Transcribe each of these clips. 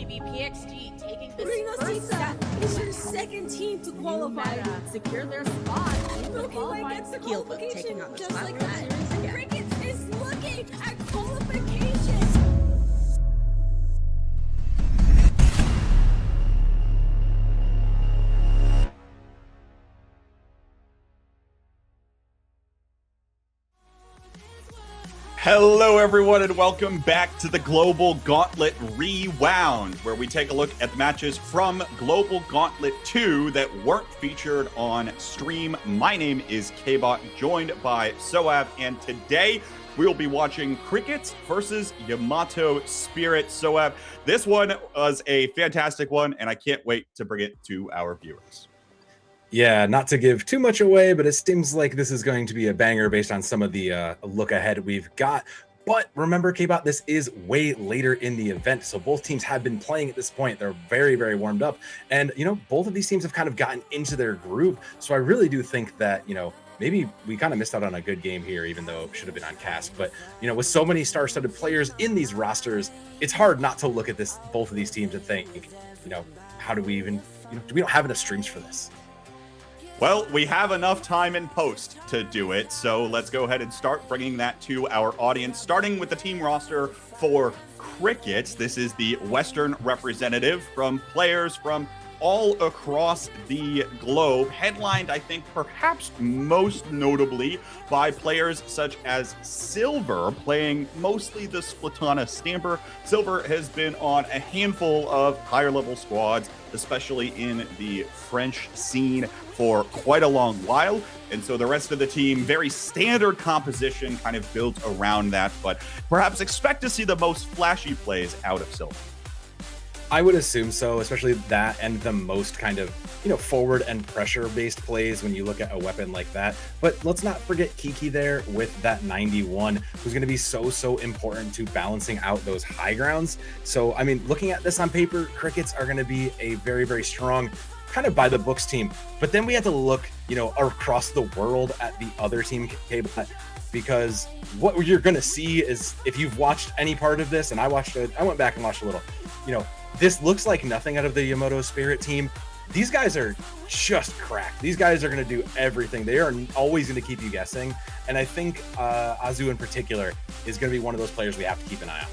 to be PXG taking this Reno first Sita step. is your second team to qualify. Secure their spot in the Looking qualifying like it's the field. qualification, Taking on the just Splat like World that. Series again. Cricket is looking at qualification. Hello, everyone, and welcome back to the Global Gauntlet Rewound, where we take a look at the matches from Global Gauntlet 2 that weren't featured on stream. My name is K-Bot, joined by Soab, and today we'll be watching Cricket versus Yamato Spirit. Soab, this one was a fantastic one, and I can't wait to bring it to our viewers. Yeah, not to give too much away, but it seems like this is going to be a banger based on some of the look ahead we've got. But remember, K-Bot, this is way later in the event, so both teams have been playing at this point. They're very, very warmed up. And, you know, both of these teams have kind of gotten into their groove. So I really do think that, you know, maybe we kind of missed out on a good game here, even though it should have been on cast. But, you know, with so many star-studded players in these rosters, it's hard not to look at both of these teams and think, you know, how do we even, you know, we don't have enough streams for this. Well, we have enough time in post to do it, so let's go ahead and start bringing that to our audience, starting with the team roster for Cricket. This is the Western representative from players from all across the globe, headlined, I think, perhaps most notably by players such as Silver, playing mostly the Splatana Stamper. Silver has been on a handful of higher-level squads, especially in the French scene, for quite a long while, and so the rest of the team, very standard composition, kind of built around that, but perhaps expect to see the most flashy plays out of Silver. I would assume so, especially that and the most kind of, you know, forward and pressure-based plays when you look at a weapon like that. But let's not forget Kiki there with that 91, who's going to be so important to balancing out those high grounds. So, I mean, looking at this on paper, Crickets are going to be a very, very strong kind of by the books team. But then we have to look, you know, across the world at the other team, K-Bot, because what you're going to see is, if you've watched any part of this, and I went back and watched a little, you know, this looks like nothing out of the Yamato Spirit team. These guys are just cracked. These guys are going to do everything. They are always going to keep you guessing. And I think Azu in particular is going to be one of those players we have to keep an eye on.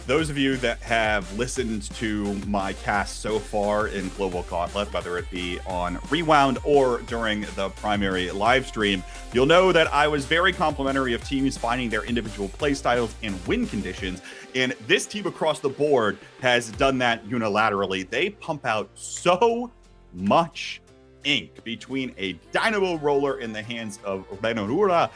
Those of you that have listened to my cast so far in Global Gauntlet, whether it be on Rewound or during the primary live stream, you'll know that I was very complimentary of teams finding their individual playstyles and win conditions. And this team across the board has done that unilaterally. They pump out so much ink between a dynamo roller in the hands of Renurura,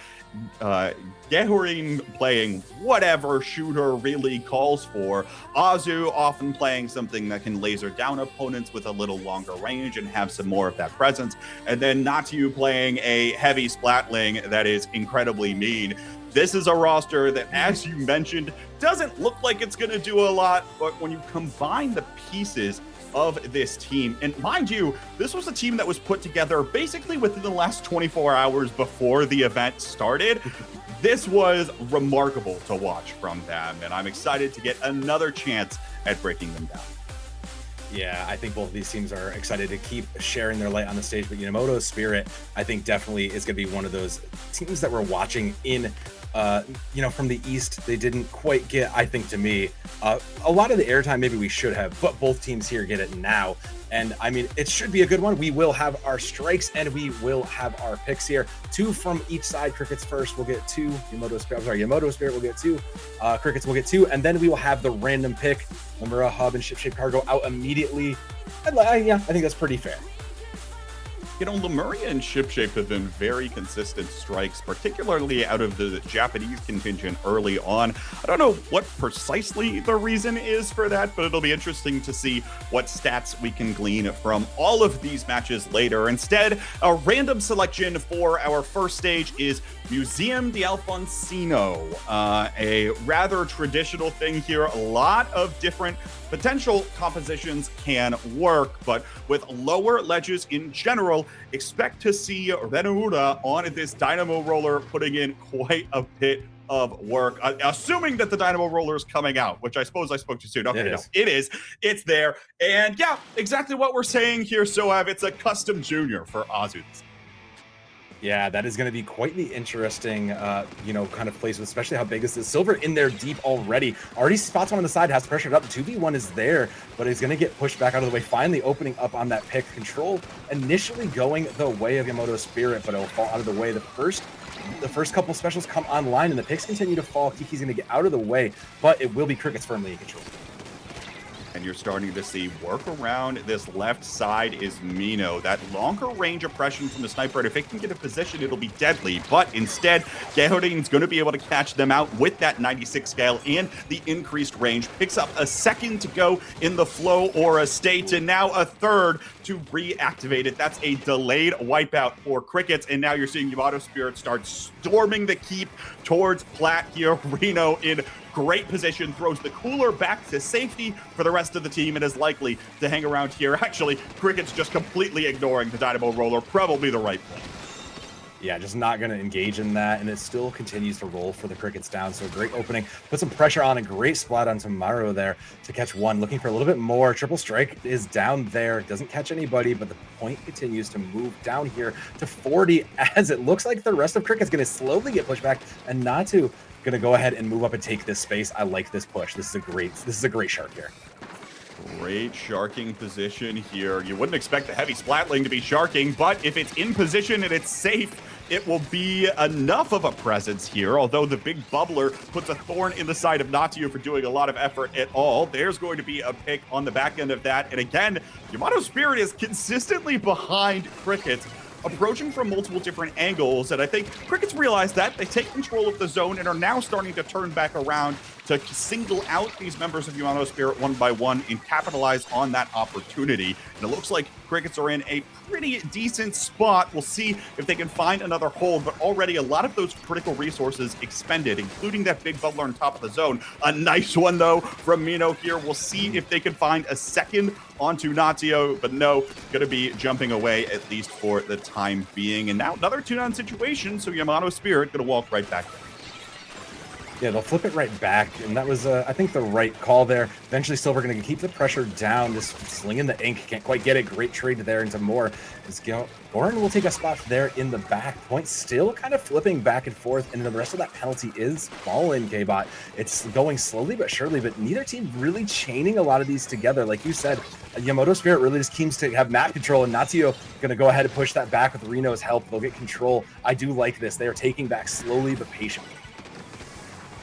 Gehurin playing whatever shooter really calls for, Azu often playing something that can laser down opponents with a little longer range and have some more of that presence, and then Natu playing a heavy splatling that is incredibly mean. This is a roster that, as you mentioned, doesn't look like it's going to do a lot, but when you combine the pieces of this team, and mind you, this was a team that was put together basically within the last 24 hours before the event started. This was remarkable to watch from them, and I'm excited to get another chance at breaking them down. Yeah, I think both of these teams are excited to keep sharing their light on the stage, but Yamato Spirit, I think, definitely is going to be one of those teams that we're watching in, you know, from the East. They didn't quite get, I think, to me, a lot of the airtime maybe we should have, but both teams here get it now. And I mean, it should be a good one. We will have our strikes and we will have our picks here. 2 from each side. Crickets first will get 2. Yamato Spirit will get 2. Crickets will get 2. And then we will have the random pick. Lemura, Hub, and Shipshape Cargo out immediately. Yeah, I think that's pretty fair. You know, Lemuria and Shipshape have been very consistent strikes, particularly out of the Japanese contingent early on. I don't know what precisely the reason is for that, but it'll be interesting to see what stats we can glean from all of these matches later. Instead, a random selection for our first stage is Museum de Alfonsino, a rather traditional thing here. A lot of different potential compositions can work, but with lower ledges in general, expect to see Renura on this dynamo roller putting in quite a bit of work. Assuming that the Dynamo Roller is coming out, which I suppose I spoke too soon. Okay, no, it is. It's there. And yeah, exactly what we're saying here, Sohav. It's a custom junior for Azu. Yeah, that is going to be quite the interesting, kind of place, especially how big this is. Silver in there deep already. Already spots one on the side, has pressured up. 2v1 is there, but he's going to get pushed back out of the way. Finally opening up on that pick. Control initially going the way of Yamato Spirit, but it'll fall out of the way. The first couple specials come online, and the picks continue to fall. Kiki's going to get out of the way, but it will be Crickets firmly in control. And you're starting to see work around this left side is Mino. That longer range oppression from the sniper, if it can get a position, it'll be deadly. But instead, Gehodin's going to be able to catch them out with that 96 scale and the increased range. Picks up a second to go in the flow or a state, and now a third to reactivate it. That's a delayed wipeout for Crickets. And now you're seeing Yamato Spirit start storming the keep towards Plat here. Reno in great position, throws the cooler back to safety for the rest of the team and is likely to hang around here. Actually, Cricket's just completely ignoring the Dynamo Roller, probably the right play. Yeah, just not going to engage in that, and it still continues to roll for the Crickets down. So great opening, put some pressure on, a great splat onto Maro there to catch one. Looking for a little bit more. Triple strike is down there, doesn't catch anybody, but the point continues to move down here to 40 as it looks like the rest of Cricket's going to slowly get pushed back, and Natu going to go ahead and move up and take this space. I like this push. This is a great shark here. Great sharking position here. You wouldn't expect the heavy splatling to be sharking, but if it's in position and it's safe, it will be enough of a presence here. Although the big bubbler puts a thorn in the side of Natio for doing a lot of effort at all. There's going to be a pick on the back end of that. And again, Yamato Spirit is consistently behind Crickets, approaching from multiple different angles, and I think Crickets realize that. They take control of the zone and are now starting to turn back around to single out these members of Yamato Spirit one by one and capitalize on that opportunity. And it looks like Crickets are in a pretty decent spot. We'll see if they can find another hold, but already a lot of those critical resources expended, including that big bubbler on top of the zone. A nice one, though, from Mino here. We'll see if they can find a second onto Natio, but no, going to be jumping away, at least for the time being. And now another 2-down situation, so Yamato Spirit going to walk right back there. Yeah, they'll flip it right back, and that was, I think, the right call there. Eventually, Silver going to keep the pressure down, just slinging the ink. Can't quite get it. Great trade there into more. Goran will take a spot there in the back. Point still kind of flipping back and forth, and the rest of that penalty is falling, K-Bot. It's going slowly but surely, but neither team really chaining a lot of these together. Like you said, Yamato Spirit really just seems to have map control, and Natio going to go ahead and push that back with Reno's help. They'll get control. I do like this. They are taking back slowly but patiently.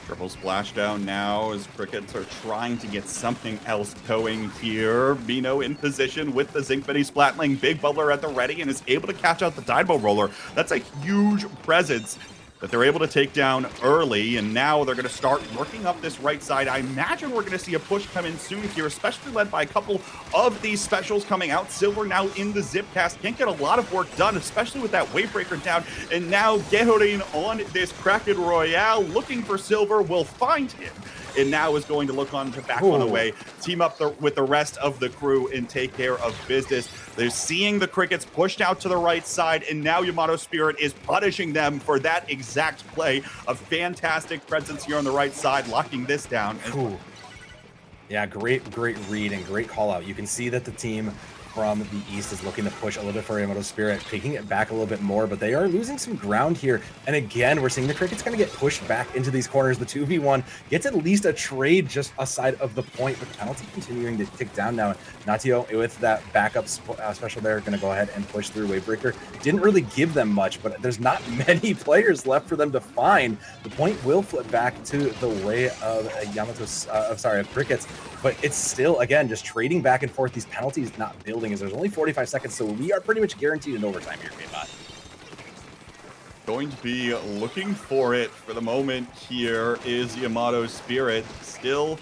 Triple splashdown now as Crickets are trying to get something else going here. Mino in position with the Zinc Mini Splatling. Big Bubbler at the ready and is able to catch out the Dynamo Roller. That's a huge presence that they're able to take down early, and now they're going to start working up this right side. I imagine we're going to see a push come in soon here, especially led by a couple of these specials coming out. Silver now in the zip cast. Can't get a lot of work done, especially with that Wavebreaker down. And now Gehodin on this Kraken Royale, looking for Silver, will find him. And now is going to look on to back one away, team up with the rest of the crew and take care of business. They're seeing the Crickets pushed out to the right side, and now Yamato Spirit is punishing them for that exact play. A fantastic presence here on the right side, locking this down. Yeah, great read and great call out. You can see that the team from the east is looking to push a little bit for Yamato Spirit, taking it back a little bit more, but they are losing some ground here. And again, we're seeing the Crickets kind of get pushed back into these corners. The 2v1 gets at least a trade just aside of the point, but the penalty continuing to tick down now. Natio with that backup special there, going to go ahead and push through Wavebreaker. Didn't really give them much, but there's not many players left for them to find. The point will flip back to the way of of Crickets, but it's still, again, just trading back and forth. These penalties not building as there's only 45 seconds, so we are pretty much guaranteed an overtime here, K-Bot. Going to be looking for it for the moment here is Yamato Spirit, still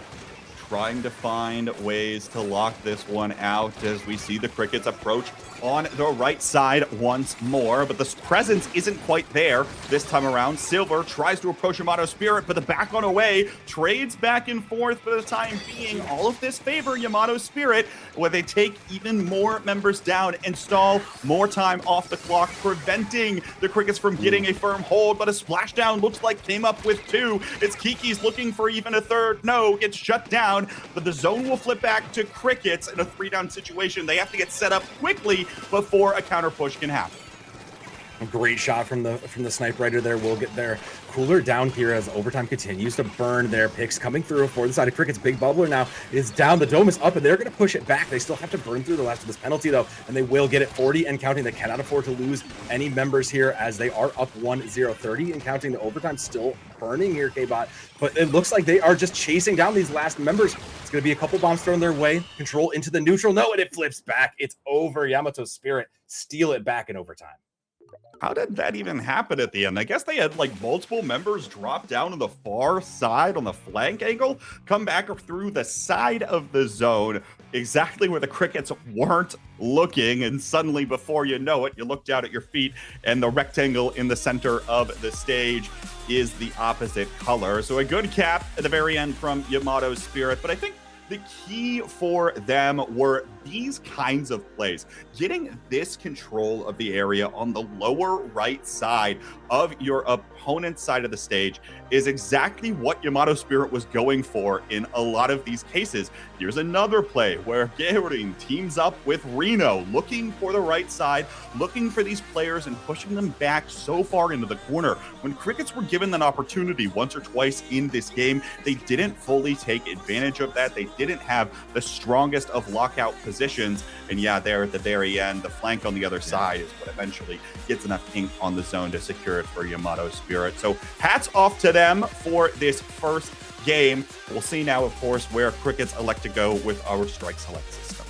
trying to find ways to lock this one out as we see the Crickets approach on the right side once more, but the presence isn't quite there this time around. Silver tries to approach Yamato Spirit, but the back on away trades back and forth for the time being. All of this favor Yamato Spirit, where they take even more members down and stall more time off the clock, preventing the Crickets from getting a firm hold, but a splashdown looks like came up with two. It's Kiki's looking for even a third. No, gets shut down, but the zone will flip back to Crickets in a 3-down situation. They have to get set up quickly before a counter push can happen. A great shot from the sniper rider there. Will get their cooler down here as overtime continues to burn. Their picks coming through for the side of Crickets. Big bubbler now is down. The dome is up, and they're going to push it back. They still have to burn through the last of this penalty, though, and they will get it 40 and counting. They cannot afford to lose any members here as they are up 1-0, 30 and counting. The overtime still burning here, K-Bot, but it looks like they are just chasing down these last members. It's going to be a couple bombs thrown their way. Control into the neutral. No, and it flips back. It's over. Yamato Spirit steal it back in overtime. How did that even happen at the end? I guess they had like multiple members drop down on the far side on the flank angle, come back through the side of the zone, exactly where the Crickets weren't looking. And suddenly, before you know it, you look down at your feet and the rectangle in the center of the stage is the opposite color. So a good cap at the very end from Yamato Spirit. But I think the key for them were these kinds of plays. Getting this control of the area on the lower right side of your opponent's side of the stage is exactly what Yamato Spirit was going for in a lot of these cases. Here's another play where Gauntlet teams up with Reno, looking for the right side, looking for these players and pushing them back so far into the corner. When Crickets were given an opportunity once or twice in this game, they didn't fully take advantage of that. They didn't have the strongest of lockout positions. And yeah, there at the very end, the flank on the other side is what eventually gets enough ink on the zone to secure it for Yamato Spirit. So hats off to them for this first game. We'll see now, of course, where Crickets elect to go with our strike select system.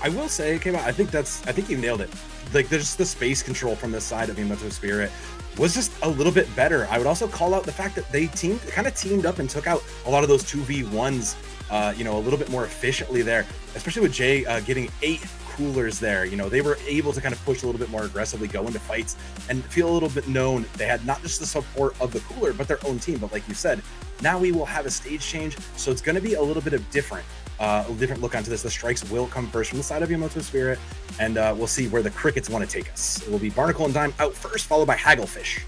I will say, I think you nailed it. Like, there's the space control from this side of Yamato Spirit was just a little bit better. I would also call out the fact that they kind of teamed up and took out a lot of those 2v1s, a little bit more efficiently there, especially with Jay getting 8 coolers there. They were able to kind of push a little bit more aggressively, go into fights, and feel a little bit known. They had not just the support of the cooler, but their own team. But like you said, now we will have a stage change, so it's going to be a little bit of different look onto this. The strikes will come first from the side of Yamato Spirit, and we'll see where the Crickets want to take us. It will be Barnacle and Dime out first, followed by Hagglefish.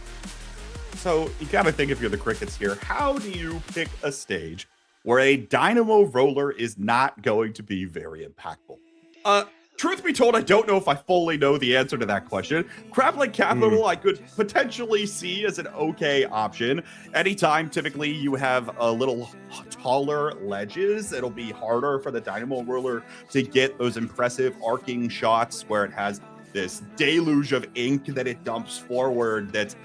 So you got to think, if you're the Crickets here, how do you pick a stage where a Dynamo roller is not going to be very impactful? Truth be told, I don't know if I fully know the answer to that question. Crab Leg Capital, I could potentially see as an okay option. Anytime, typically, you have a little taller ledges, it'll be harder for the Dynamo roller to get those impressive arcing shots where it has this deluge of ink that it dumps forward that's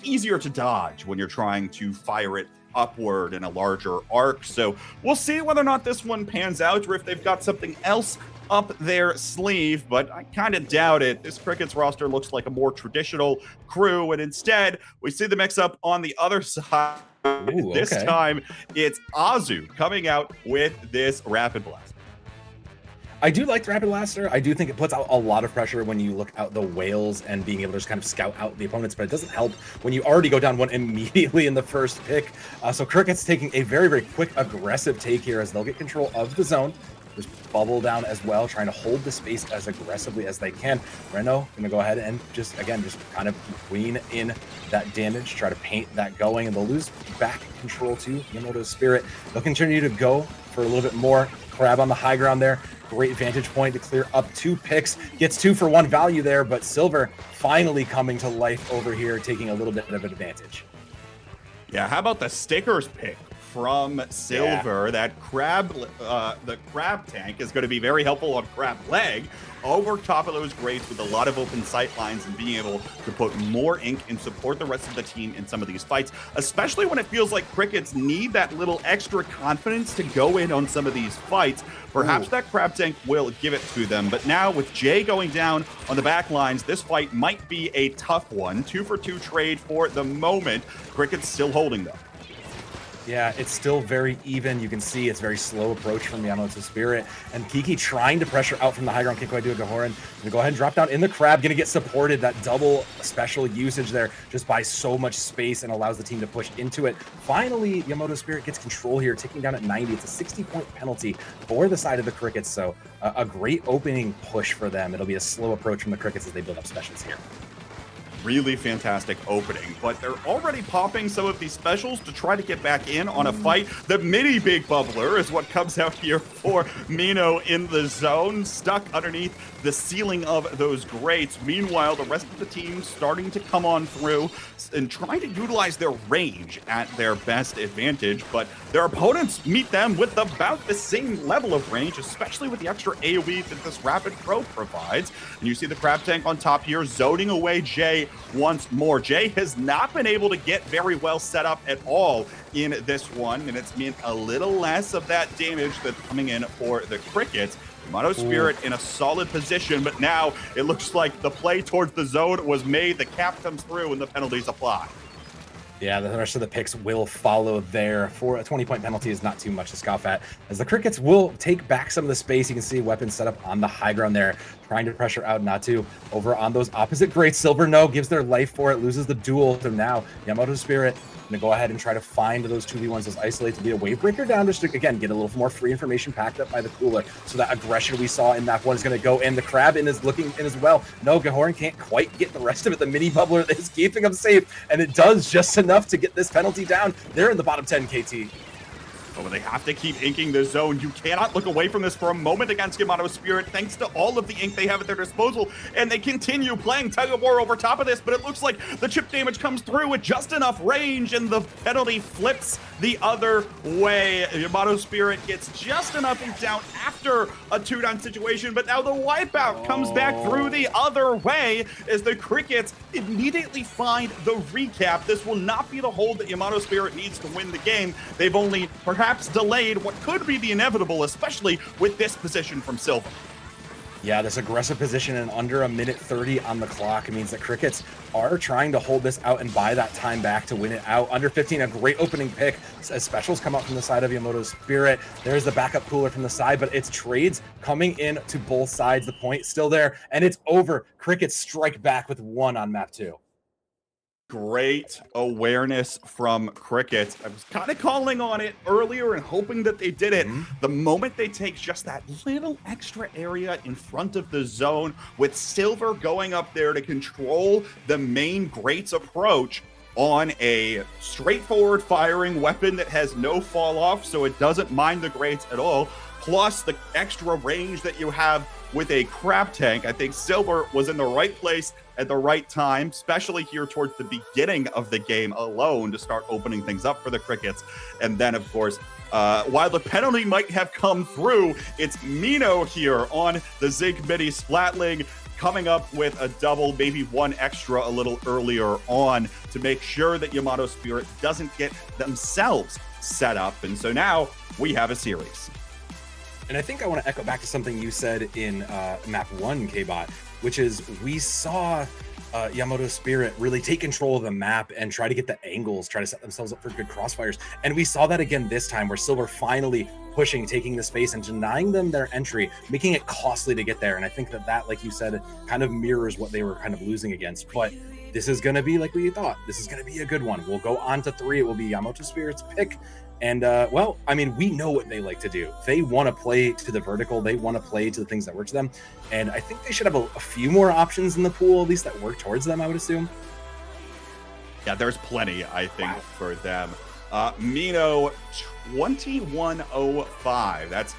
easier to dodge when you're trying to fire it upward in a larger arc. So we'll see whether or not this one pans out, or if they've got something else up their sleeve, but I kind of doubt it. This Crickets roster looks like a more traditional crew, and instead we see the mix-up on the other side. Ooh, this time it's Azu coming out with this Rapid Blast. I do like the Rapid Blaster. I do think it puts out a lot of pressure when you look out the whales and being able to just kind of scout out the opponents, but it doesn't help when you already go down one immediately in the first pick. So Crickets taking a very, very quick, aggressive take here as they'll get control of the zone. There's bubble down as well, trying to hold the space as aggressively as they can. Reno gonna go ahead and just kind of queen in that damage, try to paint that going, and they'll lose back control to Yamato Spirit. They'll continue to go for a little bit more. Crab on the high ground there. Great vantage point to clear up 2 picks. Gets 2 for 1 value there, but Silver finally coming to life over here, taking a little bit of an advantage. Yeah, how about the stickers pick from Silver? Yeah. That crab, the crab tank is going to be very helpful on Crab Leg over top of those grates with a lot of open sight lines and being able to put more ink and support the rest of the team in some of these fights, especially when it feels like Crickets need that little extra confidence to go in on some of these fights. Perhaps that crab tank will give it to them, but now with Jay going down on the back lines, this fight might be a tough one. 2 for 2 trade for the moment. Crickets still holding though. Yeah, it's still very even. You can see it's very slow approach from Yamato Spirit. And Kiki trying to pressure out from the high ground. Can't quite do it. Gahoran gonna go ahead and drop down in the crab. Gonna get supported. That double special usage there just buys so much space and allows the team to push into it. Finally, Yamato Spirit gets control here, ticking down at 90. It's a 60-point penalty for the side of the Crickets. So a great opening push for them. It'll be a slow approach from the Crickets as they build up specials here. Really fantastic opening, but they're already popping some of these specials to try to get back in on a fight. The mini big bubbler is what comes out here for Mino in the zone, stuck underneath the ceiling of those grates. Meanwhile, the rest of the team starting to come on through and trying to utilize their range at their best advantage, but their opponents meet them with about the same level of range, especially with the extra AoE that this rapid throw provides. And you see the crab tank on top here zoning away Jay once more. Jay has not been able to get very well set up at all in this one, and it's meant a little less of that damage that's coming in for the Crickets. Yamato Spirit in a solid position, but now it looks like the play towards the zone was made. The cap comes through and the penalties apply. Yeah, the rest of the picks will follow there. For a 20-point penalty is not too much to scoff at, as the Crickets will take back some of the space. You can see weapons set up on the high ground there, trying to pressure out Natu over on those opposite grates. Silver no gives their life for it, loses the duel. So now Yamato Spirit gonna go ahead and try to find those 2v1s, those isolates, to be a wave breaker down, just to again get a little more free information packed up by the cooler. So that aggression we saw in map 1 is gonna go in. The crab in is looking in as well. No, Gahoran can't quite get the rest of it. The mini bubbler is keeping him safe, and it does just enough to get this penalty down. They're in the bottom 10, KT. Oh, they have to keep inking the zone. You cannot look away from this for a moment against Yamato Spirit, thanks to all of the ink they have at their disposal. And they continue playing tug of war over top of this, but it looks like the chip damage comes through with just enough range, and the penalty flips the other way. Yamato Spirit gets just enough ink down after a 2-down situation, but now the wipeout comes back through the other way as the Crickets immediately find the recap. This will not be the hold that Yamato Spirit needs to win the game. They've only perhaps delayed what could be the inevitable, especially with this position from Silver. Yeah, this aggressive position and under a minute 30 on the clock means that Crickets are trying to hold this out and buy that time back to win it out. Under 15, a great opening pick as specials come out from the side of Yamato Spirit. There's the backup cooler from the side, but it's trades coming in to both sides. The point still there, and it's over. Crickets strike back with 1 on map 2. Great awareness from Crickets. I was kind of calling on it earlier and hoping that they did it. The moment they take just that little extra area in front of the zone, with Silver going up there to control the main Grates approach on a straightforward firing weapon that has no fall off, so it doesn't mind the Grates at all, plus the extra range that you have with a crab tank. I think Silver was in the right place at the right time, especially here towards the beginning of the game alone, to start opening things up for the Crickets. And then, of course, while the penalty might have come through, it's Mino here on the Zig Mini Splatling, coming up with a double, maybe 1 extra a little earlier on, to make sure that Yamato Spirit doesn't get themselves set up. And so now we have a series. And I think I want to echo back to something you said in map 1, K-Bot, which is we saw Yamato Spirit really take control of the map and try to get the angles, try to set themselves up for good crossfires. And we saw that again this time, where Silver finally pushing, taking the space and denying them their entry, making it costly to get there. And I think that, like you said, kind of mirrors what they were kind of losing against. But this is going to be like we thought. This is going to be a good one. We'll go on to 3. It will be Yamato Spirit's pick. And, well, I mean, we know what they like to do. They want to play to the vertical. They want to play to the things that work to them. And I think they should have a few more options in the pool, at least that work towards them, I would assume. Yeah, there's plenty, I think, for them. Mino, 2105. That's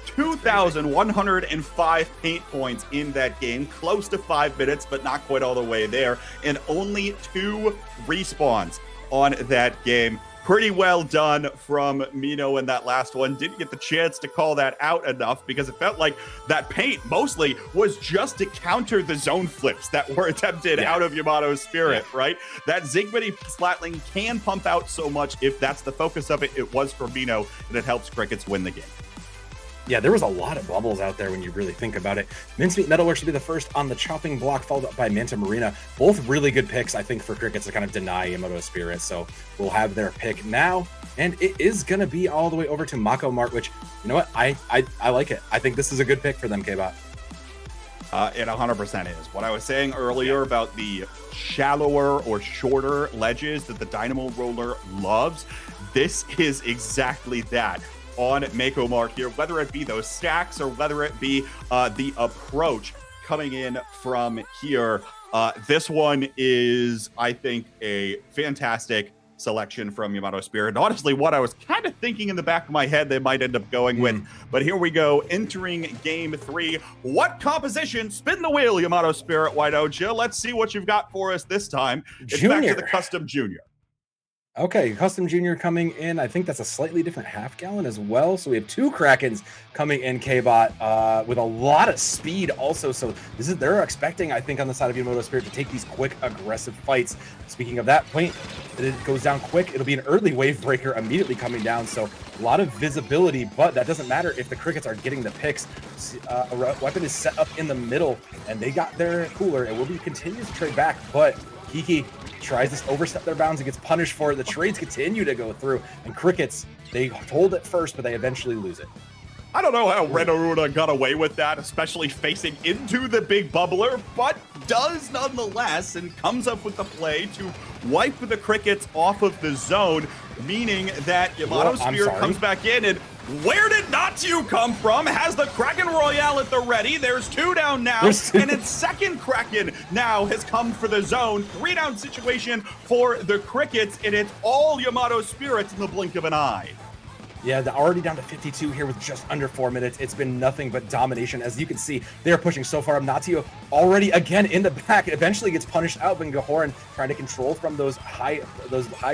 2,105 paint points in that game. Close to 5 minutes, but not quite all the way there. And only 2 respawns on that game. Pretty well done from Mino in that last one. Didn't get the chance to call that out enough because it felt like that paint mostly was just to counter the zone flips that were attempted out of Yamato's Spirit, right? That Zigmity Splatling can pump out so much if that's the focus of it. It was for Mino, and it helps Crickets win the game. Yeah, there was a lot of bubbles out there when you really think about it. Mincemeat Metalwork should be the first on the chopping block, followed up by Manta Marina. Both really good picks, I think, for Crickets to kind of deny Yamato Spirit. So we'll have their pick now. And it is going to be all the way over to Mako Mart, which, you know what? I like it. I think this is a good pick for them, K-Bot. It 100% is. What I was saying earlier about the shallower or shorter ledges that the Dynamo Roller loves, this is exactly that on Mako Mark here, whether it be those stacks or whether it be the approach coming in from here. This one is, I think, a fantastic selection from Yamato Spirit. Honestly, what I was kind of thinking in the back of my head they might end up going with. But here we go, entering game 3. What composition? Spin the wheel, Yamato Spirit, why don't you? Let's see what you've got for us this time. It's back to the Custom Junior. Okay, Custom Junior coming in. I think that's a slightly different half gallon as well. So we have 2 Krakens coming in, K-Bot, with a lot of speed also. So this is, they're expecting, I think, on the side of Yamato Spirit to take these quick, aggressive fights. Speaking of that point, it goes down quick. It'll be an early wave breaker immediately coming down. So a lot of visibility, but that doesn't matter if the Crickets are getting the picks. A weapon is set up in the middle, and they got their cooler. It will be continues to trade back, but Kiki tries to overstep their bounds and gets punished for it. The trades continue to go through, and Crickets, they hold it first, but they eventually lose it. I don't know how Red Aruna got away with that, especially facing into the big bubbler, but does nonetheless, and comes up with the play to wipe the Crickets off of the zone, meaning that Yamato Spirit comes back in, and where did Natsu come from? Has the Kraken Royale at the ready. There's 2 down now, and its second Kraken now has come for the zone. 3-down situation for the Crickets, and it's all Yamato Spirits in the blink of an eye. Yeah, they're already down to 52 here with just under 4 minutes. It's been nothing but domination. As you can see, they're pushing so far up. Natio already again in the back. Eventually gets punished out, but Gahoran trying to control from those high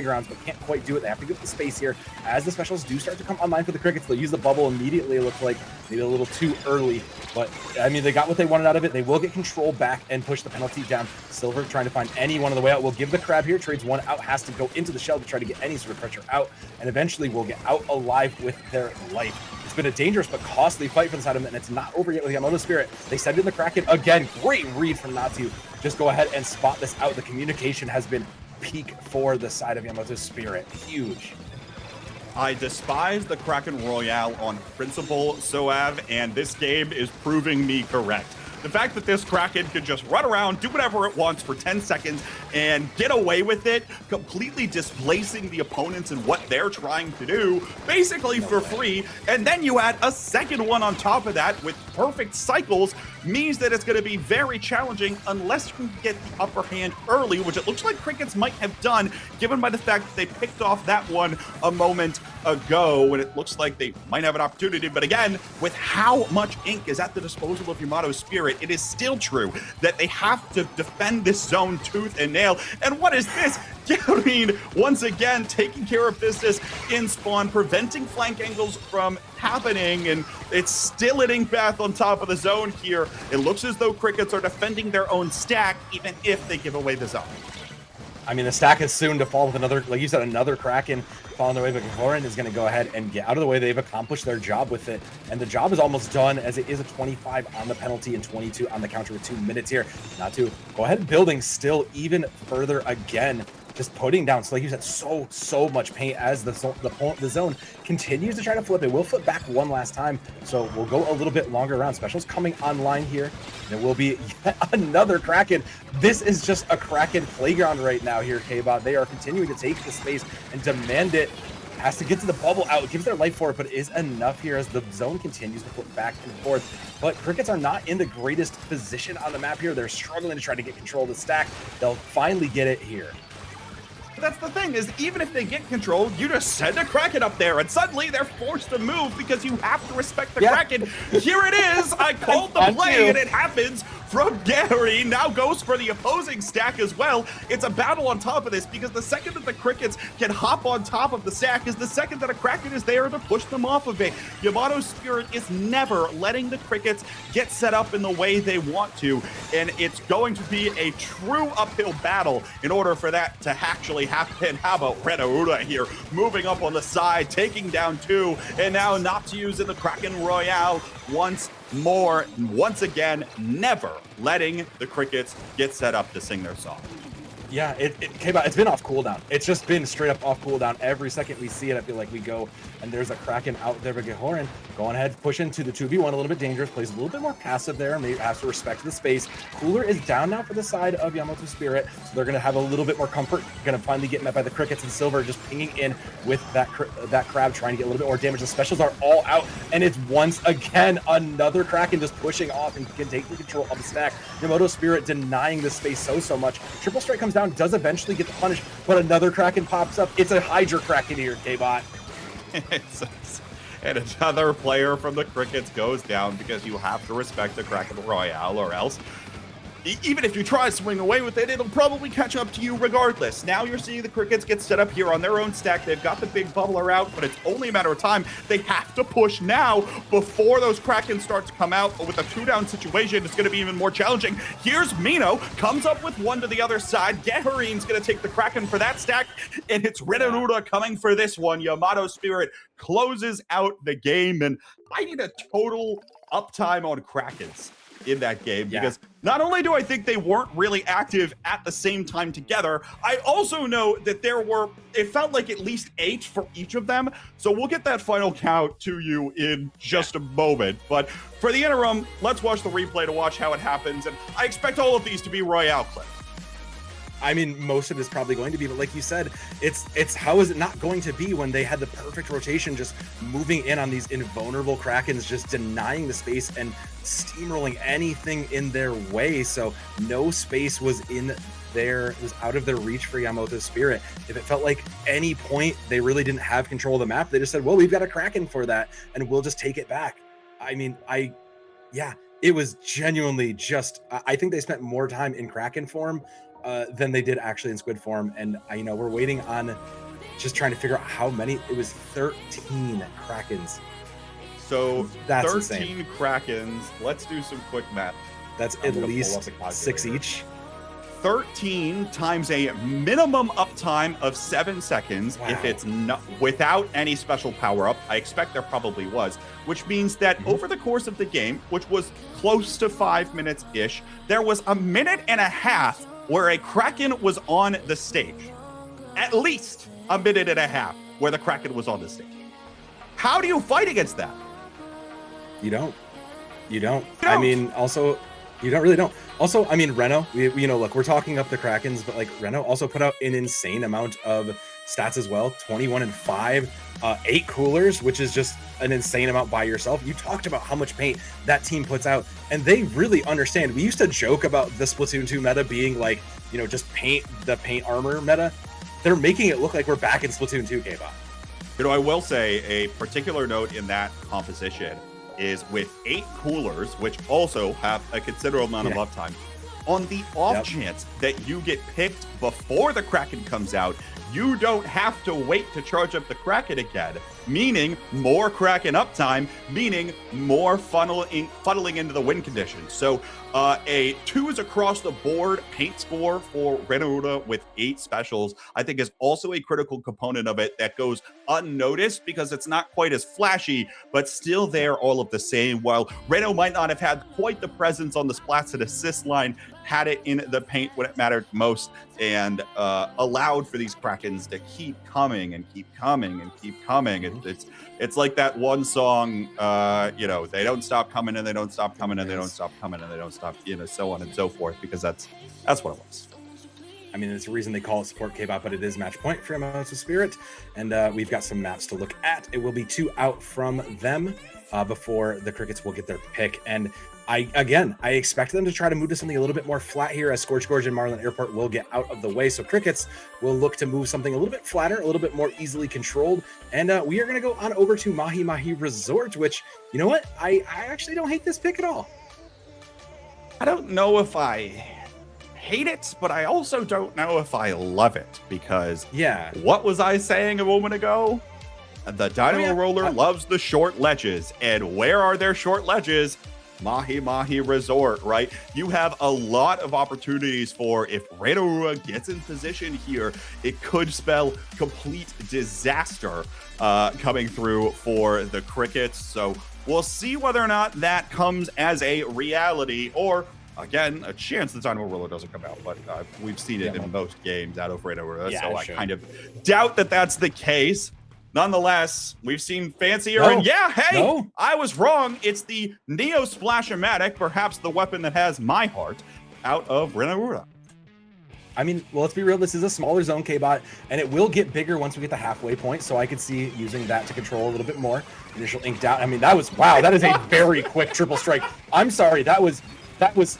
grounds, but can't quite do it. They have to give the space here. As the specials do start to come online for the Crickets, they'll use the bubble immediately. It looks like maybe a little too early, but I mean, they got what they wanted out of it. They will get control back and push the penalty down. Silver trying to find any one of the way out. Will give the crab here, trades one out, has to go into the shell to try to get any sort of pressure out, and eventually will get out alive with their life. It's been a dangerous but costly fight for the side of them, and it's not over yet with Yamato Spirit. They send in the Kraken again. Great read from Natsu. Just go ahead and spot this out. The communication has been peak for the side of Yamato Spirit. Huge. I despise the Kraken Royale on principle, Soav, and this game is proving me correct. The fact that this Kraken could just run around, do whatever it wants for 10 seconds and get away with it, completely displacing the opponents and what they're trying to do, basically for free. And then you add a second one on top of that with perfect cycles, means that it's going to be very challenging unless you can get the upper hand early, which it looks like Crickets might have done, given by the fact that they picked off that one a moment ago, and it looks like they might have an opportunity. But again, with how much ink is at the disposal of Yamato Spirit, it is still true that they have to defend this zone tooth and nail. And what is this? I mean, once again, taking care of business in spawn, preventing flank angles from happening, and it's still an ink bath on top of the zone here. It looks as though Crickets are defending their own stack, even if they give away the zone. I mean, the stack is soon to fall with another, like you said, another Kraken falling their way, but Horan is going to go ahead and get out of the way. They've accomplished their job with it, and the job is almost done, as it is a 25 on the penalty and 22 on the counter with 2 minutes here. Not to go ahead, building still even further again. Just putting down, so like you said, so much paint as the zone continues to try to flip. It will flip back one last time, so we'll go a little bit longer around. Specials coming online here. There will be yet another Kraken. This is just a Kraken playground right now here, K-Bot. They are continuing to take the space and demand it. Has to get to the bubble out, gives their life for it, but it is enough here as the zone continues to flip back and forth. But Crickets are not in the greatest position on the map here. They're struggling to try to get control of the stack. They'll finally get it here. That's the thing, is even if they get control, you just send a Kraken up there, and suddenly they're forced to move because you have to respect the Kraken. Here it is. I called the play, and it happens from Gary. Now goes for the opposing stack as well. It's a battle on top of this because the second that the Crickets can hop on top of the stack is the second that a Kraken is there to push them off of it. Yamato's Spirit is never letting the Crickets get set up in the way they want to, and it's going to be a true uphill battle in order for that to actually happen. How about Renaruda here, moving up on the side, taking down 2, and now not to use in the Kraken Royale once more, once again, never letting the Crickets get set up to sing their song. Yeah, it came out. It's been off cooldown. It's just been straight up off cooldown. Every second we see it, I feel like we go and there's a Kraken out there. But Gehoren going ahead, push into the 2v1, a little bit dangerous, plays a little bit more passive there, maybe has to respect the space. Cooler is down now for the side of Yamato Spirit, so they're going to have a little bit more comfort. Going to finally get met by the Crickets, and Silver just pinging in with that crab, trying to get a little bit more damage. The specials are all out, and it's once again another Kraken just pushing off and can take the control of the stack. Yamato Spirit denying the space so much. Triple Strike comes down, does eventually get the punish, but another Kraken pops up. It's a Hydra Kraken here, K-Bot. And another player from the Crickets goes down because you have to respect the Kraken Royale, or else even if you try to swing away with it, it'll probably catch up to you regardless. Now you're seeing the Crickets get set up here on their own stack. They've got the big bubbler out, but it's only a matter of time. They have to push now before those Krakens start to come out. But with a 2-down situation, it's going to be even more challenging. Here's Mino, comes up with 1 to the other side. Geharin's going to take the Kraken for that stack, and it's Renaruda coming for this one. Yamato Spirit closes out the game, and I need a total uptime on Krakens in that game, because not only do I think they weren't really active at the same time together, I also know that it felt like at least 8 for each of them. So we'll get that final count to you in just a moment. But for the interim, let's watch the replay to watch how it happens. And I expect all of these to be Royale clips. I mean, most of it is probably going to be, but like you said, it's how is it not going to be when they had the perfect rotation, just moving in on these invulnerable Krakens, just denying the space and steamrolling anything in their way. So no space was out of their reach for Yamato Spirit. If it felt like any point they really didn't have control of the map, they just said, well, we've got a Kraken for that, and we'll just take it back. I mean, it was genuinely just, I think they spent more time in Kraken form than they did actually in Squid form. And we're waiting on just trying to figure out how many. It was 13 Krakens. So that's 13 insane. Krakens. Let's do some quick math. That's at least 6 each. 13 times a minimum uptime of 7 seconds. Wow. If it's not without any special power up, I expect there probably was, which means that over the course of the game, which was close to 5 minutes ish, there was a minute and a half where a Kraken was on the stage. At least a minute and a half where the Kraken was on the stage. How do you fight against that? You don't. I mean, also, you don't. Also, I mean, Reno, look, we're talking up the Krakens, but like Reno also put out an insane amount of stats as well. 21 and 5, 8 coolers, which is just an insane amount by yourself. You talked about how much paint that team puts out, and they really understand. We used to joke about the Splatoon 2 meta being like, just paint armor meta. They're making it look like we're back in Splatoon 2, K-Bot. I will say a particular note in that composition is with 8 coolers, which also have a considerable amount of uptime. On the off chance that you get picked before the Kraken comes out, you don't have to wait to charge up the Kraken again, meaning more Kraken uptime, meaning more funneling into the win conditions. So a 2s across the board paint score for Renaruda with 8 specials, I think is also a critical component of it that goes unnoticed because it's not quite as flashy, but still there all of the same. While Reno might not have had quite the presence on the splats and assist line, had it in the paint when it mattered most, and allowed for these Krakens to keep coming and keep coming and keep coming. It's like that one song, they don't stop coming and they don't stop coming and they don't stop coming and they don't stop, so on and so forth, because that's what it was. I mean, it's the reason they call it support K-Bot, but it is match point for Yamato Spirit, and we've got some maps to look at. It will be 2 out from them before the Crickets will get their pick. And I expect them to try to move to something a little bit more flat here, as Scorch Gorge and Marlin Airport will get out of the way. So Crickets will look to move something a little bit flatter, a little bit more easily controlled. And we are going to go on over to Mahi Mahi Resort, which, you know what? I actually don't hate this pick at all. I don't know if I hate it, but I also don't know if I love it, because what was I saying a moment ago? The Dynamo Roller loves the short ledges, and where are their short ledges? Mahi Mahi Resort, right? You have a lot of opportunities for, if Renoura gets in position here, it could spell complete disaster coming through for the Crickets. So we'll see whether or not that comes as a reality, or again, a chance the Dynamo Roller doesn't come out, but we've seen it in most games out of Renoura, so I kind of doubt that that's the case. Nonetheless, we've seen fancier, and I was wrong. It's the Neo Splash-O-Matic, perhaps the weapon that has my heart, out of Renoura. I mean, well, let's be real. This is a smaller zone, K-Bot, and it will get bigger once we get the halfway point, so I could see using that to control a little bit more. Initial inked out. I mean, that was, wow, that is a very quick triple strike. I'm sorry, that was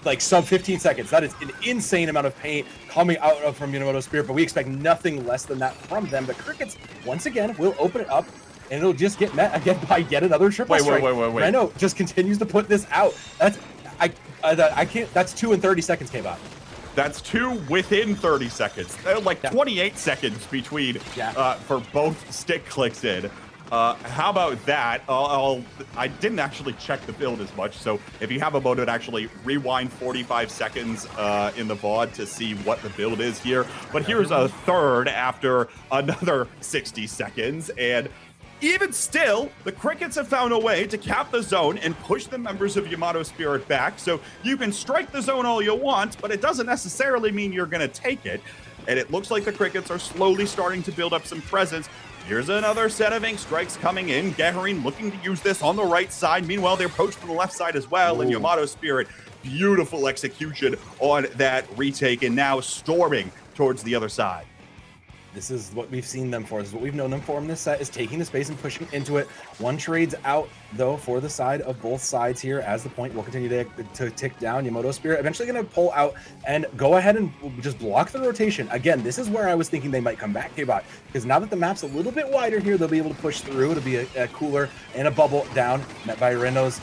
like sub 15 seconds. That is an insane amount of paint coming out of from Yamato Spirit, but we expect nothing less than that from them. The Crickets, once again, will open it up, and it'll just get met again by yet another triple strike. Wait. Reno just continues to put this out. That's, I can't, that's 2 in 30 seconds, K-Bot. That's 2 within 30 seconds. Like 28 seconds between for both stick clicks in. How about that? I didn't actually check the build as much, so if you have a mode, actually rewind 45 seconds in the VOD to see what the build is here. But here's a third after another 60 seconds, and even still, the Crickets have found a way to cap the zone and push the members of Yamato Spirit back, so you can strike the zone all you want, but it doesn't necessarily mean you're going to take it. And it looks like the Crickets are slowly starting to build up some presence. Here's another set of ink strikes coming in. Geharin looking to use this on the right side. Meanwhile, they're approached from the left side as well. And Yamato Spirit, beautiful execution on that retake, and now storming towards the other side. This is what we've seen them for. This is what we've known them for in this set, is taking the space and pushing into it. One trades out, though, for the side of both sides here, as the point will continue to tick down. Yamato Spirit eventually going to pull out and go ahead and just block the rotation. Again, this is where I was thinking they might come back, K-Bot, because now that the map's a little bit wider here, they'll be able to push through. It'll be a cooler and a bubble down, met by Reno's.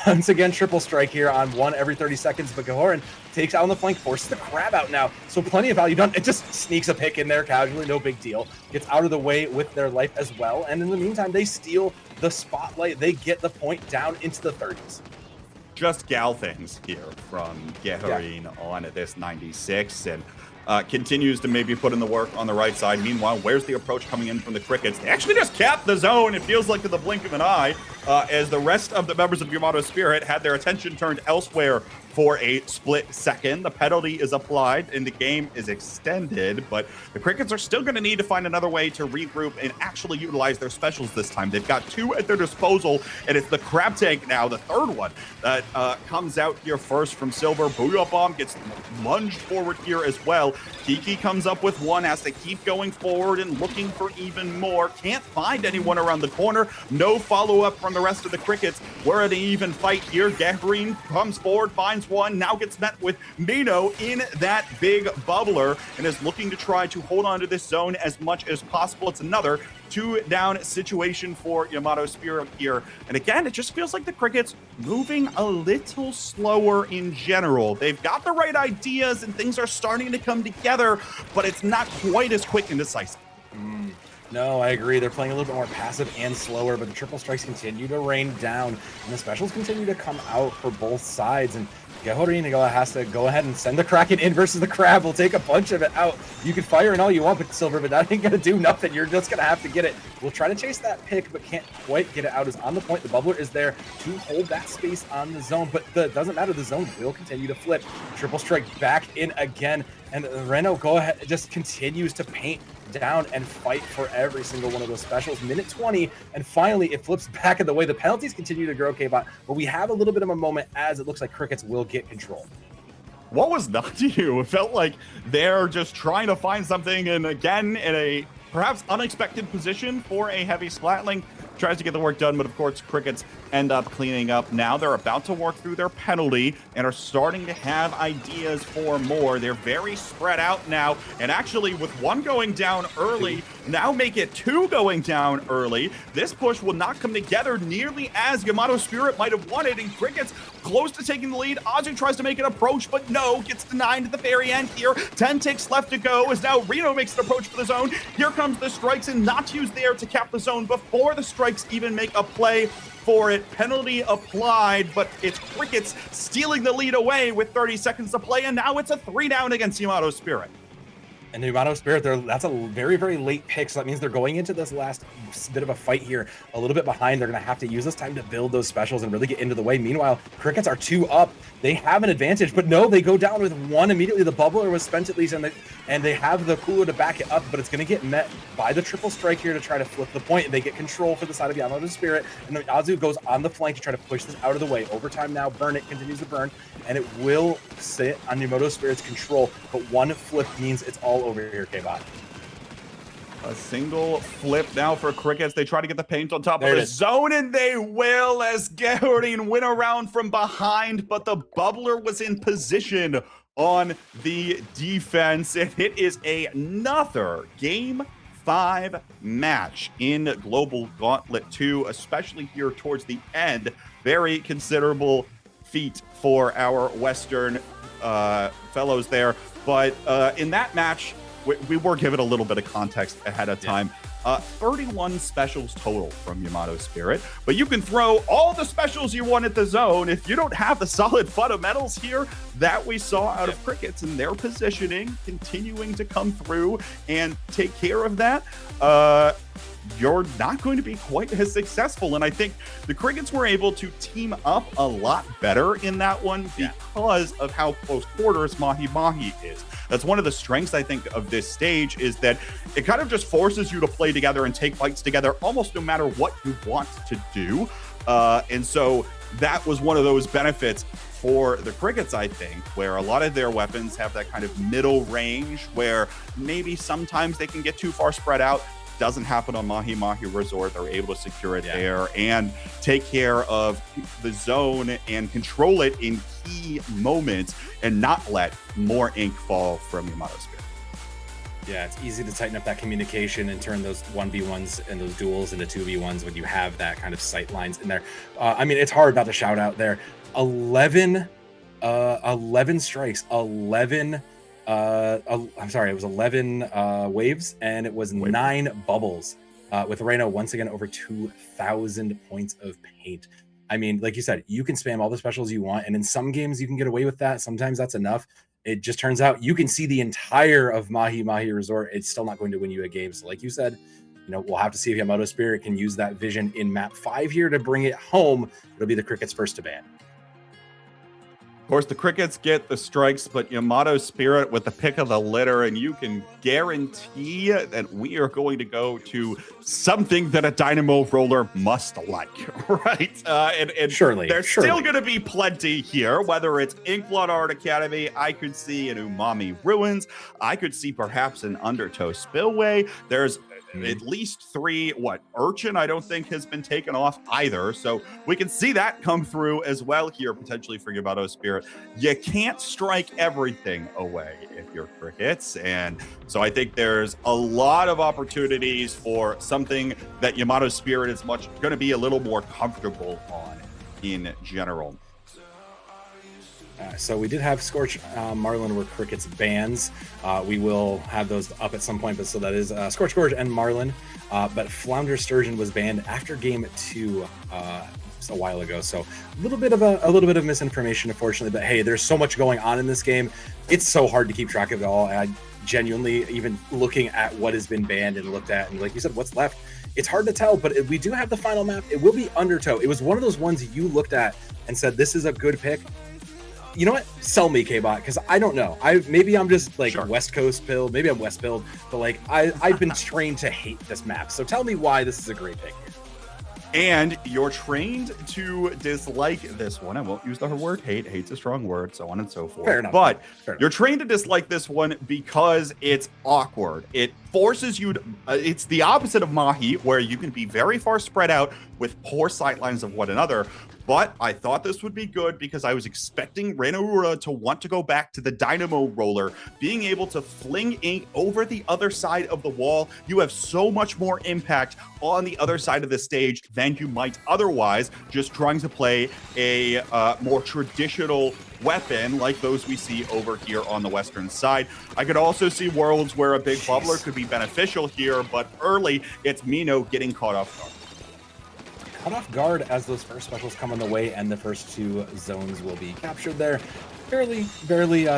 Once again, triple strike here on 1 every 30 seconds, but Geharin takes out on the flank, forces the crab out now. So plenty of value done. It just sneaks a pick in there casually, no big deal. Gets out of the way with their life as well. And in the meantime, they steal the spotlight. They get the point down into the 30s. Just gal things here from Geharin on this 96, and continues to maybe put in the work on the right side. Meanwhile, where's the approach coming in from the Crickets? They actually just capped the zone, it feels like in the blink of an eye, as the rest of the members of Yamato Spirit had their attention turned elsewhere for a split second. The penalty is applied and the game is extended, but the Crickets are still going to need to find another way to regroup and actually utilize their specials this time. They've got 2 at their disposal, and it's the Crab Tank now, the third one, that comes out here first from Silver. Booyah Bomb gets lunged forward here as well. Kiki comes up with 1, has to keep going forward and looking for even more. Can't find anyone around the corner. No follow-up from the rest of the Crickets. We're at an even fight here. Geharin comes forward, finds 1, now gets met with Mino in that big bubbler, and is looking to try to hold on to this zone as much as possible. It's another 2-down situation for Yamato Spirit here. And again, it just feels like the Crickets moving a little slower in general. They've got the right ideas and things are starting to come together, but it's not quite as quick and decisive. No, I agree. They're playing a little bit more passive and slower, but the triple strikes continue to rain down, and the specials continue to come out for both sides. And Geharin has to go ahead and send the Kraken in versus the Crab. We'll take a bunch of it out. You can fire and all you want, but Silver, but that ain't going to do nothing. You're just going to have to get it. We'll try to chase that pick, but can't quite get it out. Is on the point. The bubbler is there to hold that space on the zone, but it doesn't matter. The zone will continue to flip. Triple strike back in again, and Reno just continues to paint down and fight for every single one of those specials. Minute 20, and finally it flips back in the way. The penalties continue to grow, K-Bot, but we have a little bit of a moment as it looks like Crickets will get control. What was not to you? It felt like they're just trying to find something, and again, in a perhaps unexpected position for a heavy Splatling. Tries to get the work done, but of course, Crickets end up cleaning up. Now they're about to work through their penalty and are starting to have ideas for more. They're very spread out now, and actually with 1 going down early, now make it 2 going down early. This push will not come together nearly as Yamato Spirit might have wanted, and Cricket's close to taking the lead. Azu tries to make an approach, but no, gets denied at the very end here. 10 ticks left to go as now Reno makes an approach for the zone. Here comes the strikes, and Natsu's there to cap the zone before the strikes even make a play for it. Penalty applied, but it's Crickets stealing the lead away with 30 seconds to play, and now it's a 3 down against Yamato Spirit. And the Yamato Spirit, that's a very, very late pick, so that means they're going into this last bit of a fight here a little bit behind. They're going to have to use this time to build those specials and really get into the way. Meanwhile, Crickets are 2 up. They have an advantage, but no, they go down with 1 immediately. The bubbler was spent at least, and they have the cooler to back it up, but it's going to get met by the triple strike here to try to flip the point. They get control for the side of Yamato Spirit, and then Azu goes on the flank to try to push this out of the way. Overtime now, Burn It continues to burn, and it will sit on Yamato Spirit's control, but 1 flip means it's all over here, K-Bot. A single flip now for Crickets. They try to get the paint on top of the zone, and they will as Gaudin win around from behind, but the bubbler was in position on the defense, and it is another Game 5 match in Global Gauntlet 2, especially here towards the end. Very considerable feat for our Western fellows there, but in that match, we were given a little bit of context ahead of time. 31 specials total from Yamato Spirit, but you can throw all the specials you want at the zone. If you don't have the solid fundamentals here that we saw out of Crickets and their positioning continuing to come through and take care of that, you're not going to be quite as successful. And I think the Crickets were able to team up a lot better in that one because of how close quarters Mahi Mahi is. That's one of the strengths, I think, of this stage, is that it kind of just forces you to play together and take fights together almost no matter what you want to do. And so that was one of those benefits for the Crickets, I think, where a lot of their weapons have that kind of middle range where maybe sometimes they can get too far spread out. Doesn't happen on Mahi Mahi Resort. They're able to secure it there and take care of the zone and control it in key moments and not let more ink fall from Yamato Spirit. Yeah, it's easy to tighten up that communication and turn those 1v1s and those duels into 2v1s when you have that kind of sight lines in there. I mean, it's hard not to shout out there. 11 strikes, 11 I'm sorry, it was 11 waves, and it was 9 bubbles, with Reno once again over 2,000 points of paint. I mean, like you said, you can spam all the specials you want, and in some games you can get away with that. Sometimes that's enough. It just turns out you can see the entire of Mahi Mahi Resort. It's still not going to win you a game. So like you said, you know, we'll have to see if Yamato Spirit can use that vision in map 5 here to bring it home. It'll be the Crickets' first to ban. Of course, the Crickets get the strikes, but Yamato Spirit with the pick of the litter, and you can guarantee that we are going to go to something that a Dynamo roller must like, right? And surely, there's still going to be plenty here, whether it's Inkling Art Academy, I could see an Umami Ruins, I could see perhaps an Undertow Spillway. There's at least 3, Urchin, I don't think has been taken off either. So we can see that come through as well here, potentially for Yamato Spirit. You can't strike everything away if you're Crickets. And so I think there's a lot of opportunities for something that Yamato Spirit is going to be a little more comfortable on in general. So we did have Scorch, Marlin were Crickets bans. We will have those up at some point, but so that is Scorch Gorge and Marlin. But Flounder Sturgeon was banned after game 2 a while ago. So a little bit of misinformation, unfortunately. But hey, there's so much going on in this game. It's so hard to keep track of it all. And I genuinely, even looking at what has been banned and looked at, and like you said, what's left, it's hard to tell. But we do have the final map. It will be Undertow. It was one of those ones you looked at and said, this is a good pick. You know what? Sell me, K-Bot, because I don't know. Maybe I'm just like West Coast pilled. Maybe I'm West pilled, but like I've been trained to hate this map. So tell me why this is a great pick here. And you're trained to dislike this one. I won't use the word hate. Hate's a strong word, so on and so forth. Fair enough. But Fair enough. you're trained to dislike this one because it's awkward. It forces you to, it's the opposite of Mahi, where you can be very far spread out with poor sightlines of one another. But I thought this would be good because I was expecting Renaura to want to go back to the Dynamo roller, being able to fling ink over the other side of the wall. You have so much more impact on the other side of the stage than you might otherwise just trying to play a more traditional weapon like those we see over here on the western side. I could also see worlds where a big bubbler could be beneficial here, but early it's Mino getting caught off guard. Caught off guard as those first specials come on the way, and the first two zones will be captured there. Barely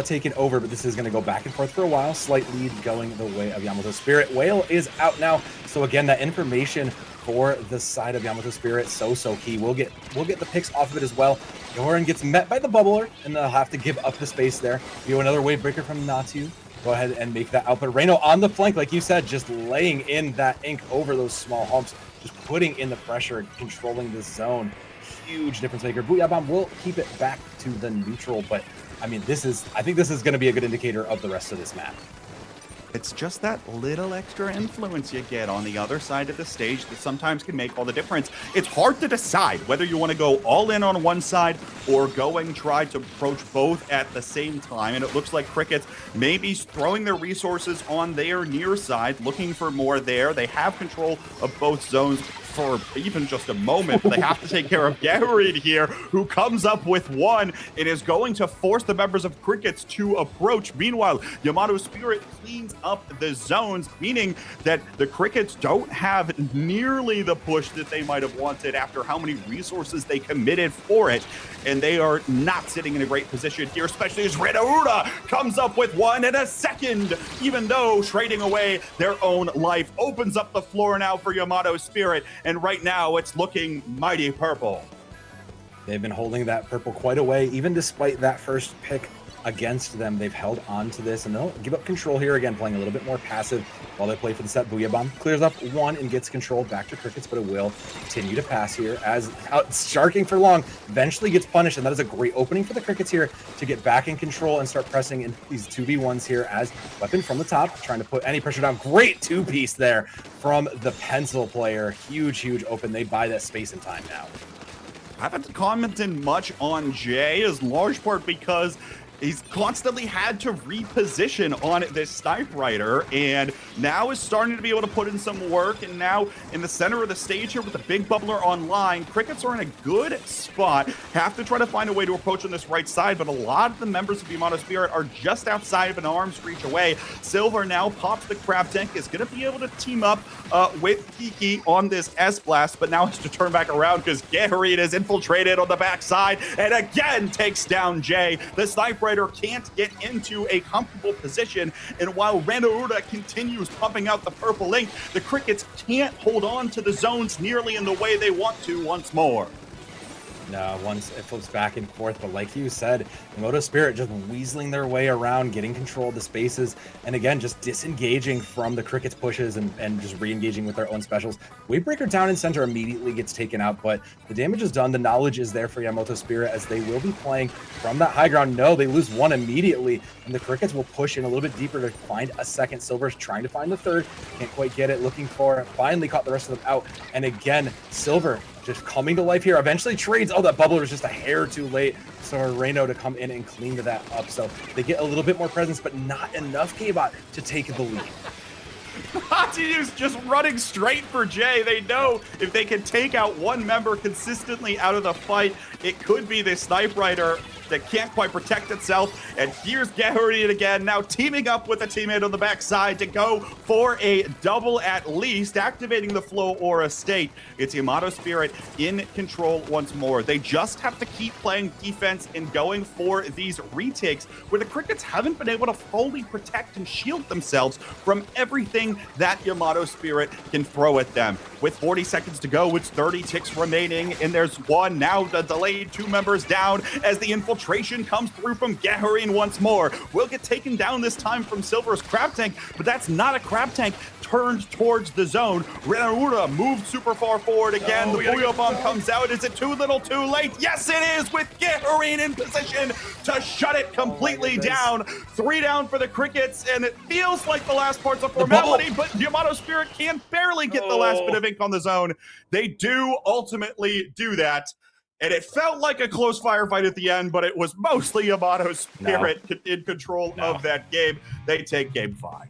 taken over, but this is going to go back and forth for a while. Slight lead going the way of Yamato Spirit. Whale is out now, so again, that information for the side of Yamato Spirit so key. We'll get the picks off of it as well. Yoran gets met by the bubbler, and they'll have to give up the space there. Do another wave breaker from Natu. Go ahead and make that out. But Reno on the flank, like you said, just laying in that ink over those small humps, just putting in the pressure, controlling the zone. Huge difference maker. Booyah Bomb will keep it back to the neutral, but I mean, I think this is going to be a good indicator of the rest of this map. It's just that little extra influence you get on the other side of the stage that sometimes can make all the difference. It's hard to decide whether you want to go all in on one side or try to approach both at the same time. And it looks like Crickets may be throwing their resources on their near side, looking for more there. They have control of both zones for even just a moment. They have to take care of Gaharid here, who comes up with one and is going to force the members of Crickets to approach. Meanwhile, Yamato Spirit cleans up the zones, meaning that the Crickets don't have nearly the push that they might have wanted after how many resources they committed for it. And they are not sitting in a great position here, especially as Renaura comes up with one in a second, even though trading away their own life opens up the floor now for Yamato Spirit. And right now, it's looking mighty purple. They've been holding that purple quite a way, even despite that first pick against them. They've held on to this, and they'll give up control here again, playing a little bit more passive while they play for the set. Booyah Bomb clears up one and gets control back to Crickets, but it will continue to pass here as out sharking for long eventually gets punished, and that is a great opening for the Crickets here to get back in control and start pressing in these 2v1s here as Weapon from the top, trying to put any pressure down. Great two-piece there from the Pencil player. Huge open. They buy that space and time now. I haven't commented much on Jay, as large part because he's constantly had to reposition on this Sniper, and now is starting to be able to put in some work. And now in the center of the stage here with the big bubbler online, Crickets are in a good spot. Have to try to find a way to approach on this right side, but a lot of the members of Yamato Spirit are just outside of an arm's reach away. Silver now pops the Crab Tank, is going to be able to team up with Kiki on this S-Blast, but now has to turn back around because Gaharid is infiltrated on the backside and again takes down Jay. The Sniper can't get into a comfortable position, and while Renaura continues pumping out the purple ink, the Crickets can't hold on to the zones nearly in the way they want to once more. No, once it flips back and forth, but like you said, Yamato Spirit just weaseling their way around, getting control of the spaces, and again, just disengaging from the Crickets pushes and just re-engaging with their own specials. Wavebreaker down in center immediately gets taken out, but the damage is done. The knowledge is there for Yamato Spirit as they will be playing from that high ground. No, they lose one immediately, and the Crickets will push in a little bit deeper to find a second. Silver's trying to find the third, can't quite get it, looking for it, finally caught the rest of them out, and again, Silver just coming to life here, eventually trades. Oh, that bubbler was just a hair too late. So Reno to come in and clean that up. So they get a little bit more presence, but not enough K-Bot to take the lead. Hati's just running straight for Jay. They know if they can take out one member consistently out of the fight, it could be the Sniper that can't quite protect itself. And here's Gaharid again, now teaming up with a teammate on the backside to go for a double at least, activating the Flow Aura state. It's Yamato Spirit in control once more. They just have to keep playing defense and going for these retakes where the Crickets haven't been able to fully protect and shield themselves from everything that Yamato Spirit can throw at them. With 40 seconds to go, it's 30 ticks remaining, and there's one. Now the delayed two members down as the infiltration comes through from Gaharin once more. Will get taken down this time from Silver's Crab Tank, but that's not a Crab Tank turned towards the zone. Renaura moved super far forward again. The Booyah Bomb comes out. Is it too little too late? Yes, it is, with Gaharin in position to shut it completely goodness. down. 3 down for the Crickets, and it feels like the last part's a formality, but Yamato Spirit can barely get the last bit of ink on the zone. They do ultimately do that. And it felt like a close firefight at the end, but it was mostly Yamato Spirit in control of that game. They take game 5.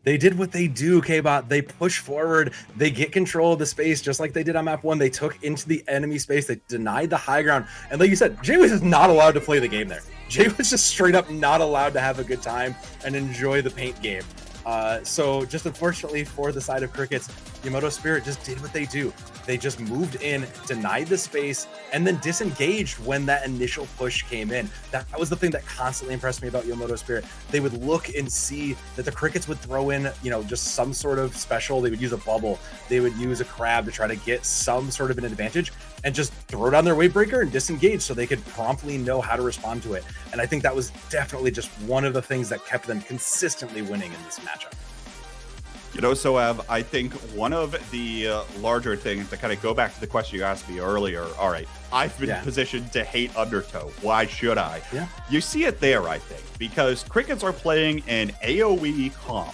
They did what they do, K-Bot. They push forward. They get control of the space just like they did on map 1. They took into the enemy space. They denied the high ground. And like you said, Jay was just not allowed to play the game there. Jay was just straight up not allowed to have a good time and enjoy the paint game. So just unfortunately for the side of Crickets, Yamato Spirit just did what they do. They just moved in, denied the space, and then disengaged when that initial push came in. That was the thing that constantly impressed me about Yamato Spirit. They would look and see that the Crickets would throw in, you know, just some sort of special. They would use a bubble. They would use a crab to try to get some sort of an advantage and just throw down their wave breaker and disengage so they could promptly know how to respond to it. And I think that was definitely just one of the things that kept them consistently winning in this matchup. You know, Soav, I think one of the larger things to kind of go back to the question you asked me earlier. All right, I've been positioned to hate Undertow. Why should I? Yeah. You see it there, I think, because Crickets are playing an AoE comp,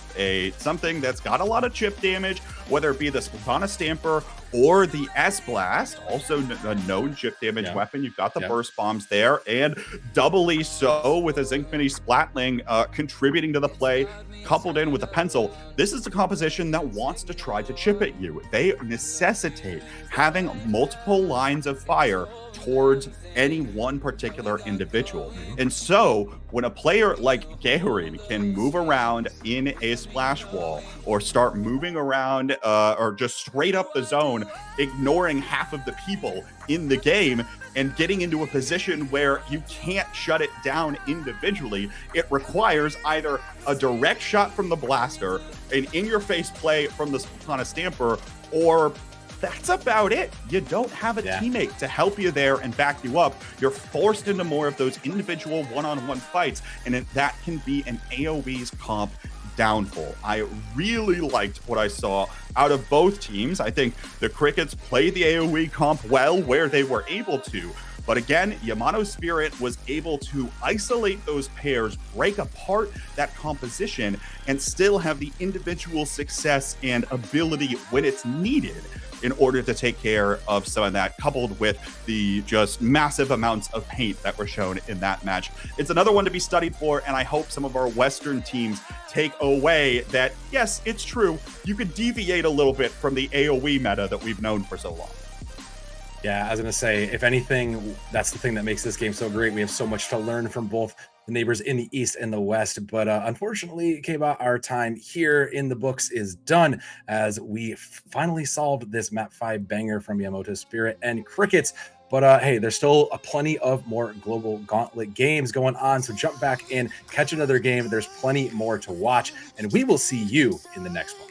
something that's got a lot of chip damage, whether it be the Splatana Stamper or the S-Blast, also a known chip damage weapon. You've got the burst bombs there, and doubly so with a Zinc Mini Splatling contributing to the play, coupled in with a pencil. This is a composition that wants to try to chip at you. They necessitate having multiple lines of fire towards any one particular individual. And so when a player like Gehrin can move around in a splash wall or start moving around or just straight up the zone, ignoring half of the people in the game and getting into a position where you can't shut it down individually, it requires either a direct shot from the blaster, an in-your-face play from the Splatana Stamper, or that's about it. You don't have a teammate to help you there and back you up. You're forced into more of those individual one-on-one fights, and that can be an AoE's comp downfall. I really liked what I saw out of both teams. I think the Crickets played the AoE comp well where they were able to. But again, Yamato Spirit was able to isolate those pairs, break apart that composition, and still have the individual success and ability when it's needed in order to take care of some of that, coupled with the just massive amounts of paint that were shown in that match. It's another one to be studied for, and I hope some of our Western teams take away that, yes, it's true, you could deviate a little bit from the AoE meta that we've known for so long. Yeah, I was going to say, if anything, that's the thing that makes this game so great. We have so much to learn from both the neighbors in the East and the West. But unfortunately, K-Bot, our time here in the books is done as we finally solved this Map 5 banger from Yamato Spirit and Crickets. But hey, there's still plenty of more global Gauntlet games going on. So jump back in, catch another game. There's plenty more to watch, and we will see you in the next one.